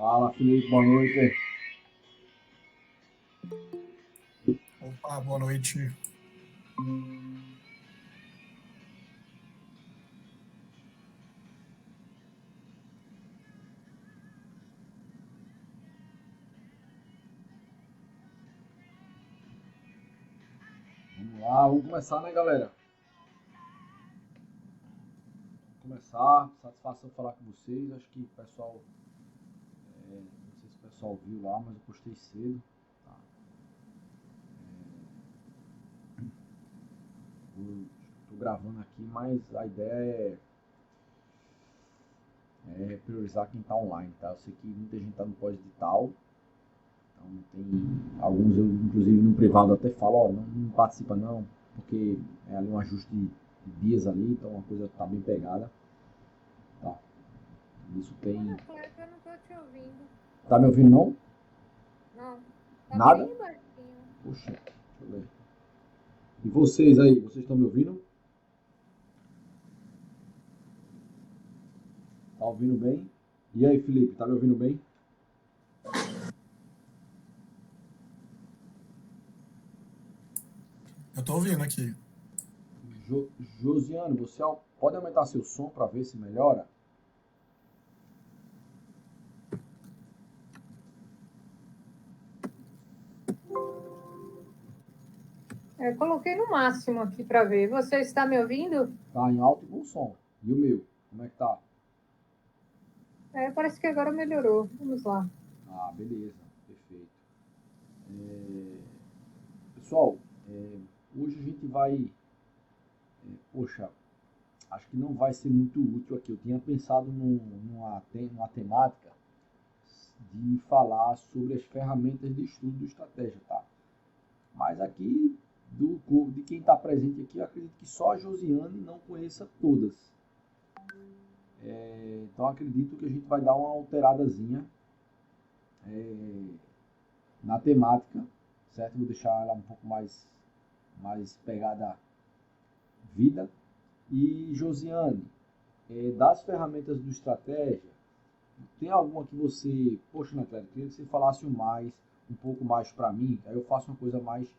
Fala, Felipe, boa noite. Opa, boa noite. Vamos lá, vamos começar, né, galera? Vamos começar, satisfação falar com vocês. Acho que o pessoal, não sei se o pessoal viu lá, mas eu postei cedo. Tá? Estou gravando aqui, mas a ideia é priorizar quem está online, tá? Eu sei que muita gente está no pós-digital, então tem alguns, eu inclusive no privado até falo, ó, não participa não, porque é ali um ajuste de dias ali, então a coisa está bem pegada. Tá? Isso tem. Ana Clara, eu não tô te ouvindo. Tá me ouvindo não? Não. Tá Nada? bem baixinho. Puxa, deixa eu ver. E vocês aí, vocês estão me ouvindo? Tá ouvindo bem? E aí, Felipe, tá me ouvindo bem? Eu tô ouvindo aqui. Josiane, você pode aumentar seu som para ver se melhora? Coloquei no máximo aqui para ver. Você está me ouvindo? Tá em alto e bom som. E o meu? Como é que tá? Parece que agora melhorou. Vamos lá. Ah, beleza. Perfeito. Pessoal, hoje a gente vai... poxa, acho que não vai ser muito útil aqui. Eu tinha pensado numa temática de falar sobre as ferramentas de estudo de estratégia, tá? Mas aqui, de quem está presente aqui, eu acredito que só a Josiane não conheça todas. Então acredito que a gente vai dar uma alteradazinha na temática, certo? Vou deixar ela um pouco mais pegada vida. E Josiane, das ferramentas do estratégia, tem alguma que você, poxa, Natália, queria que você falasse um pouco mais para mim, aí eu faço uma coisa mais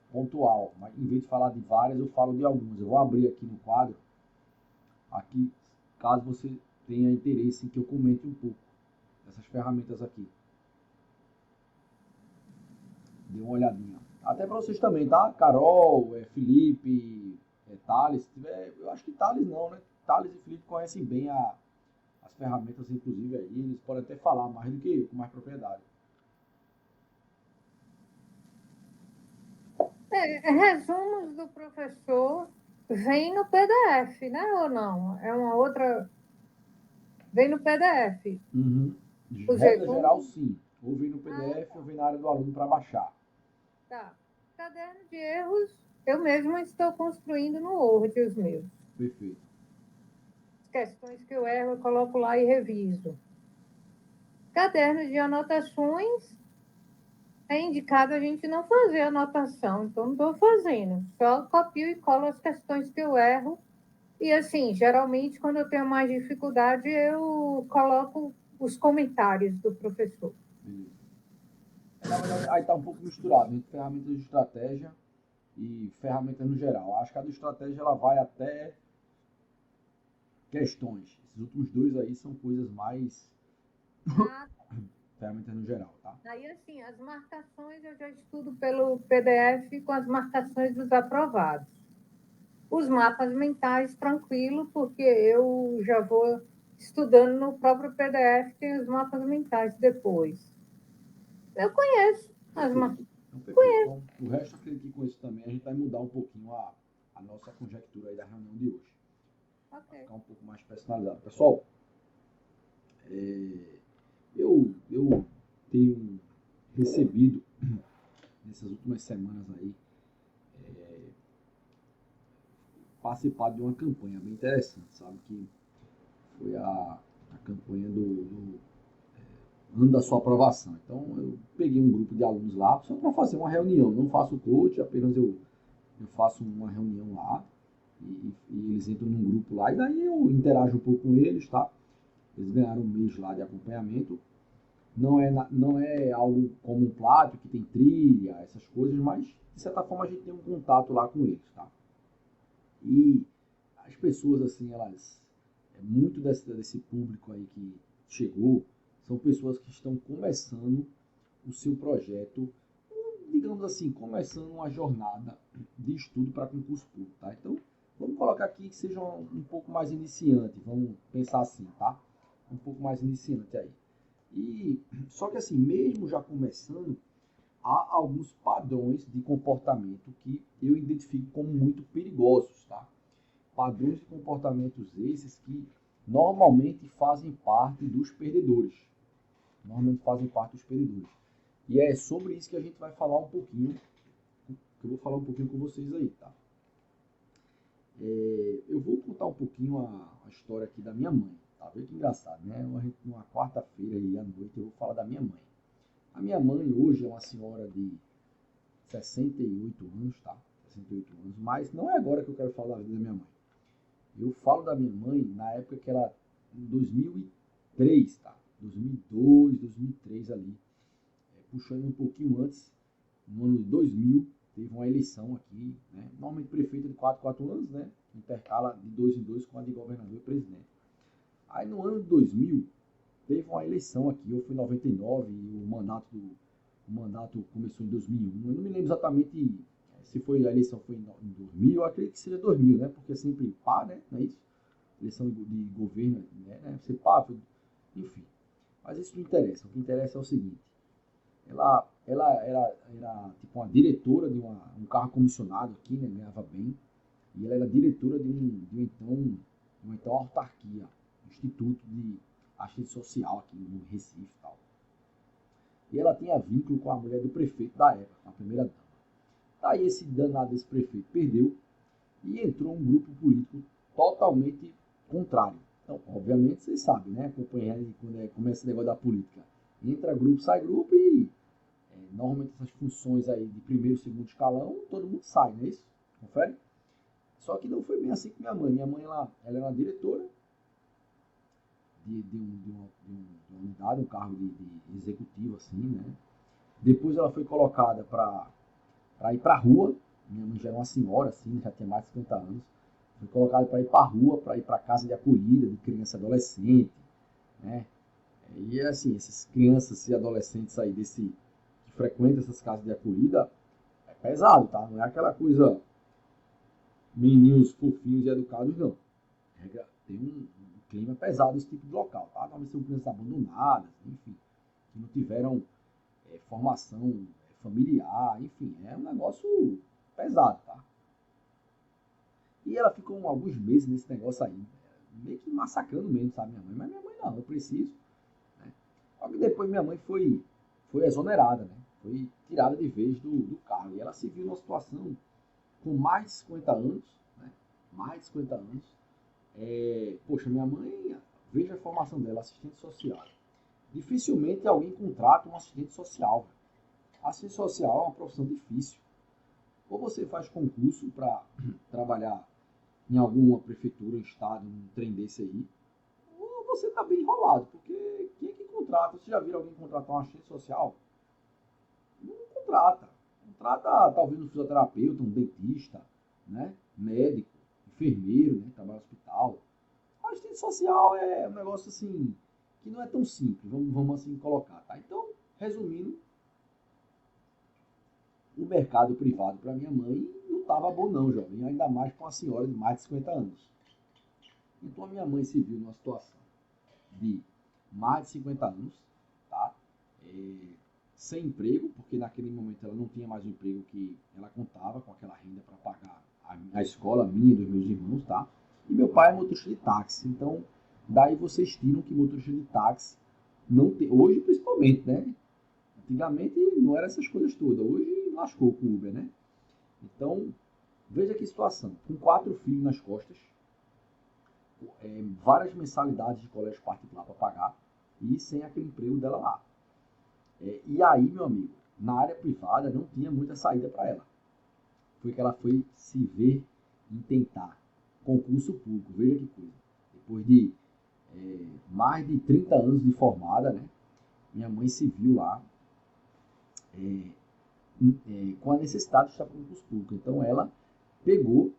pontual, mas em vez de falar de várias, eu falo de algumas. Eu vou abrir aqui no quadro, aqui, caso você tenha interesse em que eu comente um pouco dessas ferramentas aqui. Dê uma olhadinha. Até para vocês também, tá? Carol, Felipe, Thales, se tiver, eu acho que Thales não, né? Thales e Felipe conhecem bem as ferramentas, inclusive, aí, eles podem até falar mais do que eu, com mais propriedade. Resumos do professor vem no PDF, né? Ou não? É uma outra... Vem no PDF. Uhum. Regra geral, sim. Ou vem no PDF ou vem na área do aluno para baixar. Tá. Caderno de erros, eu mesma estou construindo no Word os meus. Perfeito. As questões que eu erro, eu coloco lá e reviso. Caderno de anotações, é indicado a gente não fazer anotação, então não estou fazendo. Só copio e colo as questões que eu erro. E assim, geralmente, quando eu tenho mais dificuldade, eu coloco os comentários do professor. Beleza. Na verdade, aí está um pouco misturado entre ferramentas de estratégia e ferramentas no geral. Acho que a do estratégia ela vai até questões. Esses últimos dois aí são coisas mais ferramentas no geral, tá? Aí, assim, as marcações eu já estudo pelo PDF com as marcações dos aprovados. Os mapas mentais, tranquilo, porque eu já vou estudando no próprio PDF, tem os mapas mentais depois. Eu conheço as mapas. Então, o resto eu acredito que com isso também a gente vai mudar um pouquinho a nossa conjectura aí da reunião de hoje. Vai ficar um pouco mais personalizado. Pessoal, eu tenho recebido nessas últimas semanas aí participado de uma campanha bem interessante, sabe? Que foi a campanha do ano da sua aprovação. Então eu peguei um grupo de alunos lá só para fazer uma reunião. Não faço coach, apenas eu faço uma reunião lá e eles entram num grupo lá e daí eu interajo um pouco com eles, tá? Eles ganharam um mês lá de acompanhamento não é algo como um Plato, que tem trilha, essas coisas, mas de certa forma a gente tem um contato lá com eles, tá? E as pessoas, assim, elas, muito desse público aí que chegou, são pessoas que estão começando o seu projeto, digamos assim, começando uma jornada de estudo para concurso público, tá? Então, vamos colocar aqui que seja um pouco mais iniciante, vamos pensar assim, tá? Um pouco mais iniciante aí. E só que assim, mesmo já começando, há alguns padrões de comportamento que eu identifico como muito perigosos, tá? Padrões de comportamentos esses que normalmente fazem parte dos perdedores. Normalmente fazem parte dos perdedores. E é sobre isso que a gente vai falar um pouquinho, que eu vou falar um pouquinho com vocês aí, tá? Eu vou contar um pouquinho a história aqui da minha mãe, tá? Vê que engraçado, né? Uma quarta-feira aí à noite eu vou falar da minha mãe. A minha mãe hoje é uma senhora de 68 anos, tá? 68 anos, mas não é agora que eu quero falar da vida da minha mãe. Eu falo da minha mãe na época que ela, em 2003, tá? 2002, 2003 ali, puxando um pouquinho antes, no ano de 2000, teve uma eleição aqui, né? Normalmente prefeito de 4 anos, né? Intercala de 2 em 2 com a de governador e presidente. Aí no ano de 2000, teve uma eleição aqui, eu fui em 99 e o mandato começou em 2001. Eu não me lembro exatamente se foi a eleição foi em 2000, eu acredito que seja 2000, né? Porque é sempre pá, né? Não é isso? Eleição de governo, né? Você pá, enfim. Mas isso não interessa. O que interessa é o seguinte. Ela era tipo uma diretora de um carro comissionado aqui, né? Ganhava bem. E ela era diretora de uma então autarquia, Instituto de Assistência Social aqui no Recife e tal. E ela tinha vínculo com a mulher do prefeito da época, a primeira dama. Daí esse danado desse prefeito perdeu e entrou um grupo político totalmente contrário. Então, obviamente, vocês sabem, né? Acompanhando quando começa esse negócio da política. Entra grupo, sai grupo e normalmente essas funções aí de primeiro e segundo escalão, todo mundo sai, não é isso? Confere? Só que não foi bem assim com minha mãe. Minha mãe, ela era uma diretora de uma unidade, um cargo de executivo, assim, né? Depois ela foi colocada para ir para a rua. Minha mãe já era uma senhora, assim, já tinha mais de 50 anos. Foi colocada para ir para a rua, para ir para casa de acolhida de criança e adolescente, né? E assim, essas crianças e adolescentes aí que frequentam essas casas de acolhida, é pesado, tá? Não é aquela coisa meninos fofinhos e educados, não. Tem um clima pesado esse tipo de local, tá? Talvez são crianças abandonadas, enfim, que não tiveram formação familiar, enfim, é um negócio pesado, tá? E ela ficou alguns meses nesse negócio aí, meio que massacrando mesmo, sabe, minha mãe? Mas minha mãe não, eu preciso, né? Só que depois minha mãe foi exonerada, né? Foi tirada de vez do cargo. E ela se viu numa situação com mais de 50 anos, né? Mais de 50 anos. Poxa, minha mãe, veja a formação dela, assistente social. Dificilmente alguém contrata um assistente social. Assistente social é uma profissão difícil. Ou você faz concurso para trabalhar em alguma prefeitura, estado, num trem desse aí, ou você está bem enrolado, porque quem é que contrata? Você já viu alguém contratar um assistente social? Não contrata. Contrata talvez um fisioterapeuta, um dentista, né? Médico, enfermeiro, né? Trabalha no hospital. A assistente social é um negócio assim que não é tão simples, vamos assim colocar, tá? Então, resumindo, o mercado privado para minha mãe não estava bom não, jovem, ainda mais para uma senhora de mais de 50 anos. Então a minha mãe se viu numa situação de mais de 50 anos, tá? Sem emprego, porque naquele momento ela não tinha mais o emprego que ela contava com aquela renda para pagar a escola minha e dos meus irmãos, tá? E meu pai é motorista de táxi, então daí vocês tiram que motorista de táxi não tem, hoje principalmente, né? Antigamente não era essas coisas todas, hoje lascou com o Uber, né? Então, veja que situação, com 4 filhos nas costas, várias mensalidades de colégio particular para pagar e sem aquele emprego dela lá. E aí, meu amigo, na área privada não tinha muita saída para ela. Foi que ela foi se ver em tentar concurso público, veja que coisa. Depois de mais de 30 anos de formada, né? minha mãe se viu lá com a necessidade de estar com o concurso público. Então ela pegou,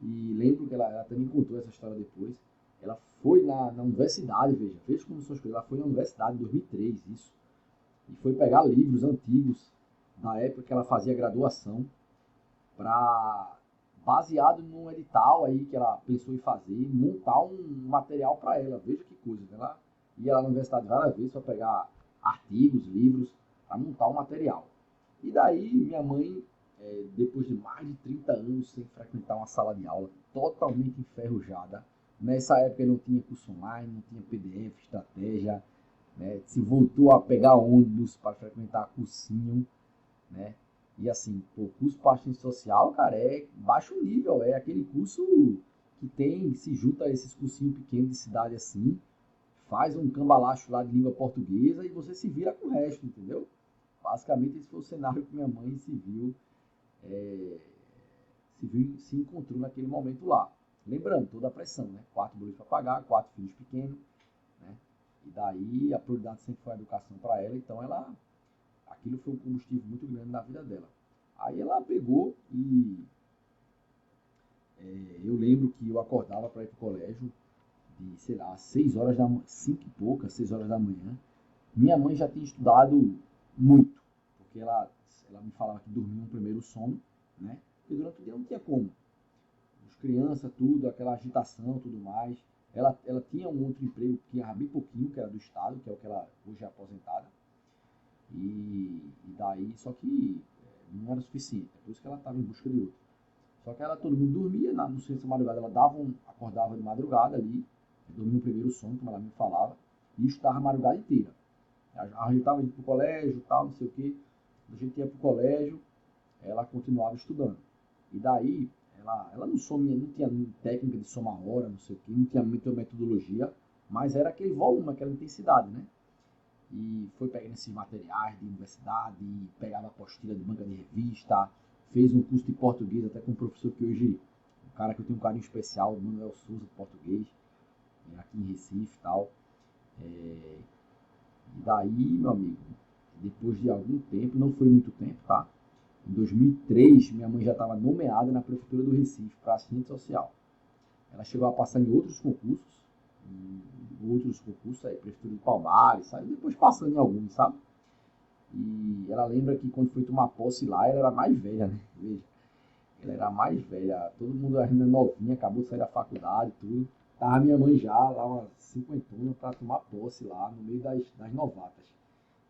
e lembro que ela também contou essa história depois, ela foi na universidade, veja como são as coisas, ela foi na universidade em 2003, isso, e foi pegar livros antigos da época que ela fazia graduação, baseado num edital aí que ela pensou em fazer, montar um material para ela. Veja que coisa, ela ia lá na universidade várias vezes para pegar artigos, livros, para montar um material. E daí minha mãe, depois de mais de 30 anos sem frequentar uma sala de aula, totalmente enferrujada, nessa época não tinha curso online, não tinha PDF, estratégia, né? Se voltou a pegar ônibus para frequentar cursinho, né? E assim, o curso para assistência social, cara, é baixo nível, é aquele curso que se junta a esses cursinhos pequenos de cidade assim, faz um cambalacho lá de língua portuguesa e você se vira com o resto, entendeu? Basicamente esse foi o cenário que minha mãe se encontrou naquele momento lá. Lembrando, toda a pressão, né? 4 boletos para pagar, 4 filhos pequenos, né? E daí a prioridade sempre foi a educação para ela, então aquilo foi um combustível muito grande na vida dela. Aí ela pegou e eu lembro que eu acordava para ir para o colégio de, sei lá, 6 horas da manhã, 5 e pouca, 6 horas da manhã. Minha mãe já tinha estudado muito, porque ela me falava que dormia um primeiro sono, né? Porque durante o dia não tinha como. As crianças, tudo, aquela agitação, tudo mais. Ela tinha um outro emprego que era bem pouquinho, que era do Estado, que é o que ela hoje é aposentada. E daí, só que não era suficiente, é por isso que ela estava em busca de outro. Só que todo mundo dormia, no centro de madrugada ela acordava de madrugada ali, dormia o primeiro sono, como ela me falava, e estudava a madrugada inteira. A gente estava indo para o colégio, tal, não sei o que, a gente ia para o colégio, ela continuava estudando. E daí, ela não tinha técnica de somar hora, não sei o que, não tinha muita metodologia, mas era aquele volume, aquela intensidade, né? E foi pegando esses materiais de universidade, pegava a apostila de banca de revista, fez um curso de português até com um professor que hoje, um cara que eu tenho um carinho especial, o Manuel Souza, português, aqui em Recife e tal. E daí, meu amigo, depois de algum tempo, não foi muito tempo, tá? Em 2003, minha mãe já estava nomeada na Prefeitura do Recife para assistente social. Ela chegou a passar em outros concursos aí, Prefeitura de Palmares, sabe? Depois passando em alguns, sabe? E ela lembra que quando foi tomar posse lá, ela era mais velha, né? Veja, ela era mais velha, todo mundo ainda novinha, acabou de sair da faculdade e tudo. Tava minha mãe já lá, umas 50 para tomar posse lá, no meio das novatas.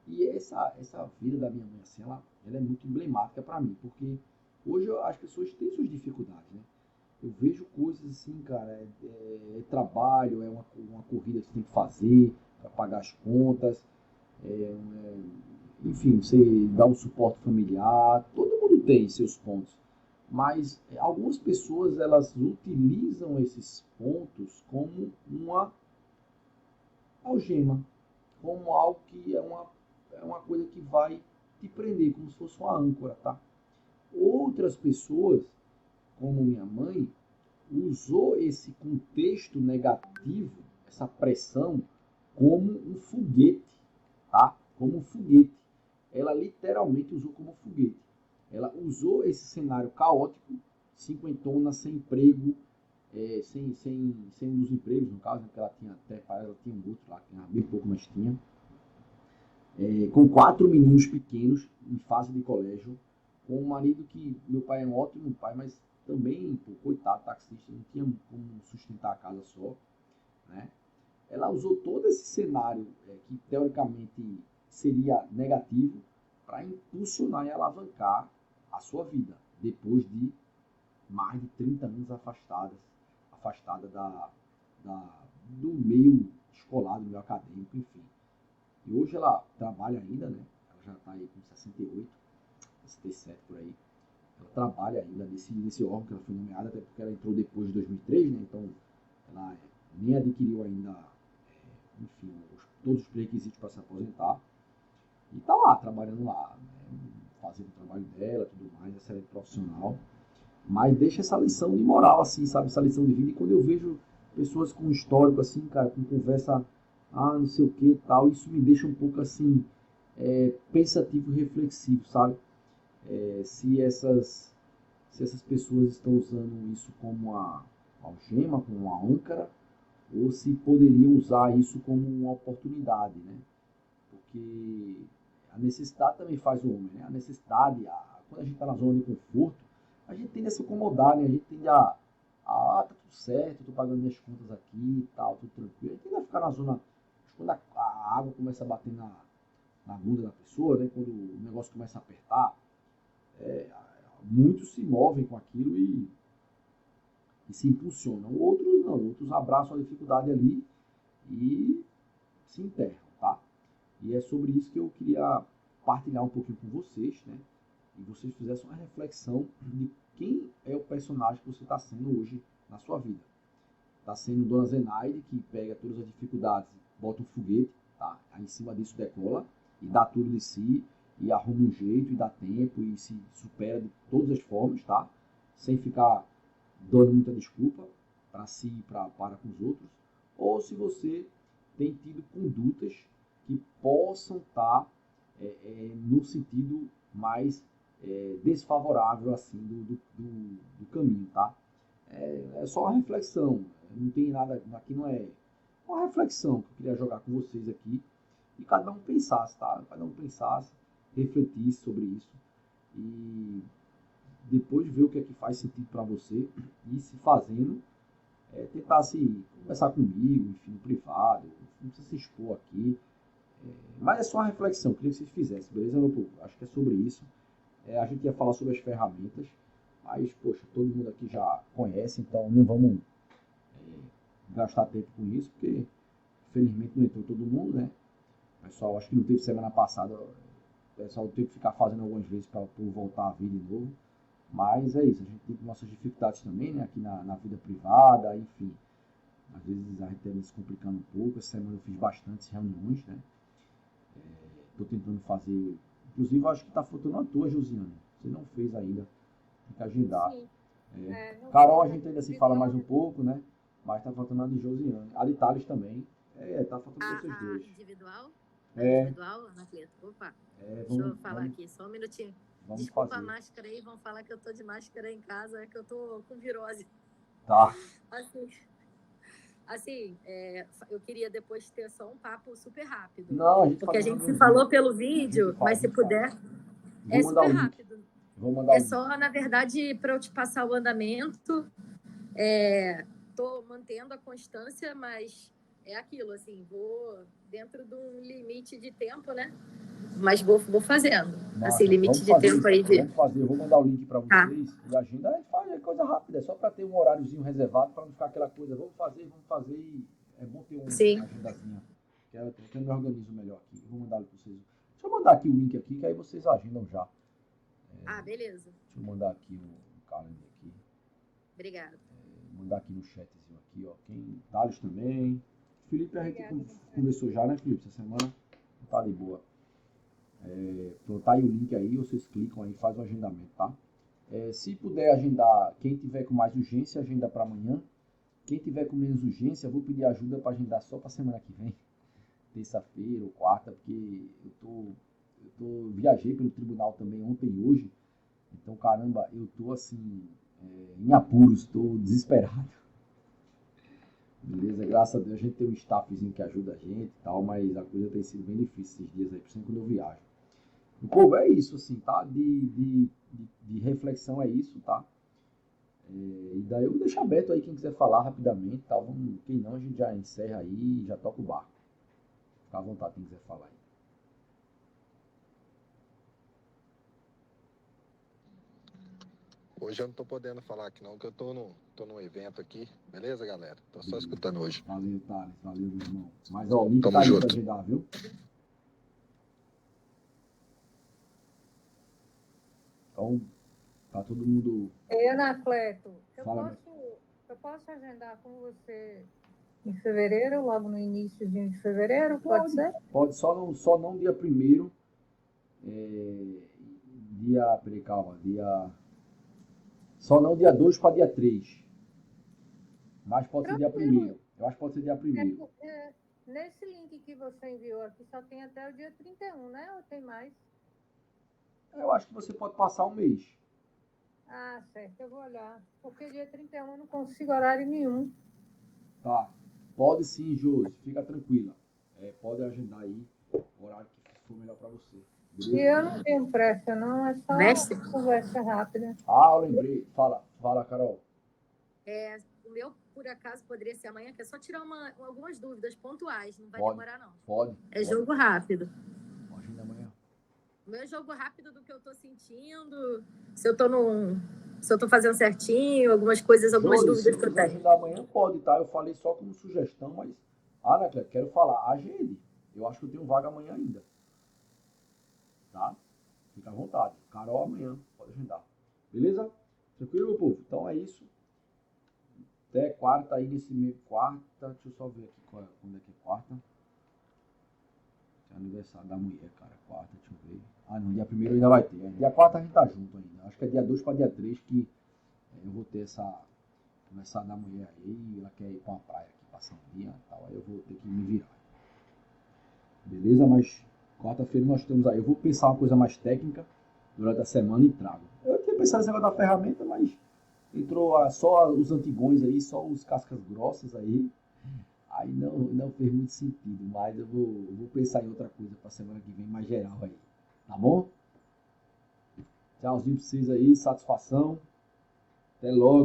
E essa vida da minha mãe, assim, ela é muito emblemática para mim, porque hoje as pessoas têm suas dificuldades, né? Eu vejo coisas assim, cara, trabalho, é uma corrida que você tem que fazer para pagar as contas, enfim, você dá um suporte familiar, todo mundo tem seus pontos, mas algumas pessoas, elas utilizam esses pontos como uma algema, como algo que é uma coisa que vai te prender, como se fosse uma âncora, tá? Outras pessoas, como minha mãe, usou esse contexto negativo, essa pressão, como um foguete, tá? Como um foguete. Ela literalmente usou como foguete. Ela usou esse cenário caótico, cinquentona, sem emprego, sem um dos empregos, no caso, porque ela tinha um outro lá, que era bem pouco, mas tinha. Com 4 meninos pequenos, em fase de colégio, com um marido que, meu pai é um ótimo pai, mas também, coitado, taxista, não tinha como sustentar a casa só, né? Ela usou todo esse cenário que teoricamente seria negativo para impulsionar e alavancar a sua vida, depois de mais de 30 anos afastada do meio escolar, do meio acadêmico, enfim. E hoje ela trabalha ainda, né? Ela já está aí com 68, 67 por aí. Ela trabalha ainda nesse órgão que ela foi nomeada, até porque ela entrou depois de 2003, né? Então ela nem adquiriu ainda, enfim, todos os requisitos para se aposentar. E está lá, trabalhando lá, né? Fazendo o trabalho dela, tudo mais, excelente profissional. Mas deixa essa lição de moral, assim, sabe? Essa lição de vida. E quando eu vejo pessoas com histórico, assim, cara, com conversa ah, não sei o que e tal. Isso me deixa um pouco assim, pensativo e reflexivo, sabe? Se essas pessoas estão usando isso como uma algema, como uma âncara, ou se poderiam usar isso como uma oportunidade, né? Porque a necessidade também faz o homem, né? A necessidade, quando a gente está na zona de conforto, a gente tende a se acomodar, né? A gente tende tá tudo certo, tô pagando minhas contas aqui e tal, tudo tranquilo. A gente tende a ficar na zona, quando a água começa a bater na bunda da pessoa, né? Quando o negócio começa a apertar, é, muitos se movem com aquilo e se impulsionam. Outros não, outros abraçam a dificuldade ali e se enterram, tá? E é sobre isso que eu queria partilhar um pouquinho com vocês, né? E vocês fizessem uma reflexão de quem é o personagem que você está sendo hoje na sua vida. Está sendo Dona Zenaide, que pega todas as dificuldades, bota um foguete, tá? Aí em cima disso decola e dá tudo de si, e arruma um jeito, e dá tempo, e se supera de todas as formas, tá? Sem ficar dando muita desculpa para si e para com os outros. Ou se você tem tido condutas que possam estar no sentido mais desfavorável assim do caminho, tá? É só uma reflexão, não tem nada, aqui não é uma reflexão que eu queria jogar com vocês aqui e cada um pensasse, tá? Cada um pensasse, refletisse sobre isso e depois ver o que é que faz sentido para você e se fazendo, tentar se conversar comigo, enfim, no privado, não precisa se expor aqui, mas é só uma reflexão, queria que vocês fizessem, beleza, meu povo? Acho que é sobre isso. A gente ia falar sobre as ferramentas, mas, poxa, todo mundo aqui já conhece, então não vamos gastar tempo com isso, porque felizmente não entrou todo mundo, né? O pessoal, acho que não teve semana passada, o pessoal teve que ficar fazendo algumas vezes para voltar a vir de novo. Mas é isso, a gente tem nossas dificuldades também, né? Aqui na vida privada, enfim. Às vezes a gente está se complicando um pouco. Essa semana eu fiz bastantes reuniões, né? Estou tentando fazer. Inclusive, eu acho que está faltando a tua, Josiane. Você não fez ainda. Tem que agendar. Sim. Carol, a gente ainda se fala mais um pouco, né? Mas está faltando a de Josiane. A de Thales também. Tá faltando vocês dois. Individual? Individual, Anacleto? Opa, deixa eu falar aqui, só um minutinho. Desculpa fazer. A máscara aí, vão falar que eu tô de máscara em casa, é que eu tô com virose. Tá. Assim, eu queria depois ter só um papo super rápido. Não, porque a gente se falou pelo vídeo, mas se puder, é super rápido. Vou mandar só, na verdade, para eu te passar o andamento. Tô mantendo a constância, mas é aquilo, assim, vou dentro de um limite de tempo, né? Mas vou fazendo. Nossa, assim, limite de tempo aí de... Vamos fazer, eu vou mandar o link para vocês e a agenda, a gente faz coisa rápida, é só para ter um horáriozinho reservado, para não ficar aquela coisa, vamos fazer e é bom ter uma agendazinha, que eu me organizo melhor aqui. Eu vou mandar para vocês. Deixa eu mandar aqui o link aqui, que aí vocês agendam já. Beleza. Deixa eu mandar aqui o calendário aqui. Obrigada. Mandar aqui no chatzinho aqui, ó. Thales também. Felipe, a gente conversou já, né, Felipe? Essa semana tá de boa. Pronto, tá aí o link aí, vocês clicam aí, faz o agendamento, tá? Se puder agendar, quem tiver com mais urgência, agenda para amanhã. Quem tiver com menos urgência, eu vou pedir ajuda para agendar só para semana que vem, terça-feira ou quarta, porque viajei pelo tribunal também ontem e hoje, então, caramba, eu tô assim, em apuros, tô desesperado. Beleza, graças a Deus a gente tem um staffzinho que ajuda a gente e tal, mas a coisa tem sido bem difícil esses dias aí, principalmente quando eu viajo. O povo, é isso, assim, tá? De reflexão é isso, tá? E daí eu vou deixar aberto aí quem quiser falar rapidamente, tá? Quem não, a gente já encerra aí e já toca o barco. Fica à vontade quem quiser falar aí. Hoje eu não tô podendo falar aqui não, porque eu tô num evento aqui. Beleza, galera? Tô só escutando hoje. Valeu, Thales. Valeu, meu irmão. Mas, ó, o link Tamo tá aí junto. pra agendar, viu? Então, tá todo mundo... Anacleto, eu posso agendar com você em fevereiro, logo no iníciozinho de fevereiro, pode ser? Pode, só não dia 1º, só não dia 2 para dia 3. Mas pode ser dia 1º. Eu acho que pode ser dia 1º. Nesse link que você enviou aqui só tem até o dia 31, né? Ou tem mais? Eu acho que você pode passar um mês. Ah, certo, eu vou olhar. Porque dia 31 eu não consigo horário nenhum. Tá? Pode sim, Josi. Fica tranquila. Pode agendar aí o horário que for melhor para você. E Beleza? eu não tenho pressa, não. É só Mestre? uma conversa rápida. Ah, eu lembrei. Fala, Carol. O meu, por acaso, poderia ser amanhã, que é só tirar algumas dúvidas pontuais, não vai Pode. demorar, não. Pode. É jogo rápido. Agenda amanhã. O meu é jogo rápido do que eu tô sentindo, se eu tô fazendo certinho, algumas coisas, algumas Josi, dúvidas se que eu quiser tenho. agendar amanhã, pode, tá? Eu falei só como sugestão, mas... Ah, né, Cleber? Quero falar. Agende. Eu acho que eu tenho vaga amanhã ainda. Tá? Fica à vontade. Carol, amanhã. Pode agendar. Beleza? Tranquilo, meu povo? Então é isso. Até quarta aí nesse mês. Quarta. Deixa eu só ver aqui quando é que é quarta. É aniversário da mulher, cara. Quarta, deixa eu ver. Ah, não. Dia 1º ainda vai ter. Dia 4 a gente tá junto ainda. Acho que é dia 2 para dia 3 que eu vou ter aniversário da mulher aí. Ela quer ir pra uma praia aqui, passar um dia e tal. Aí eu vou ter que me virar. Beleza? Mas quarta-feira nós temos aí. Eu vou pensar uma coisa mais técnica durante a semana e trago. Eu tinha pensado nesse negócio da ferramenta, mas entrou só os antigões aí, só os cascas grossas aí. Aí não fez muito sentido, mas eu vou pensar em outra coisa para semana que vem, mais geral aí. Tá bom? Tchauzinho pra vocês aí, satisfação. Até logo.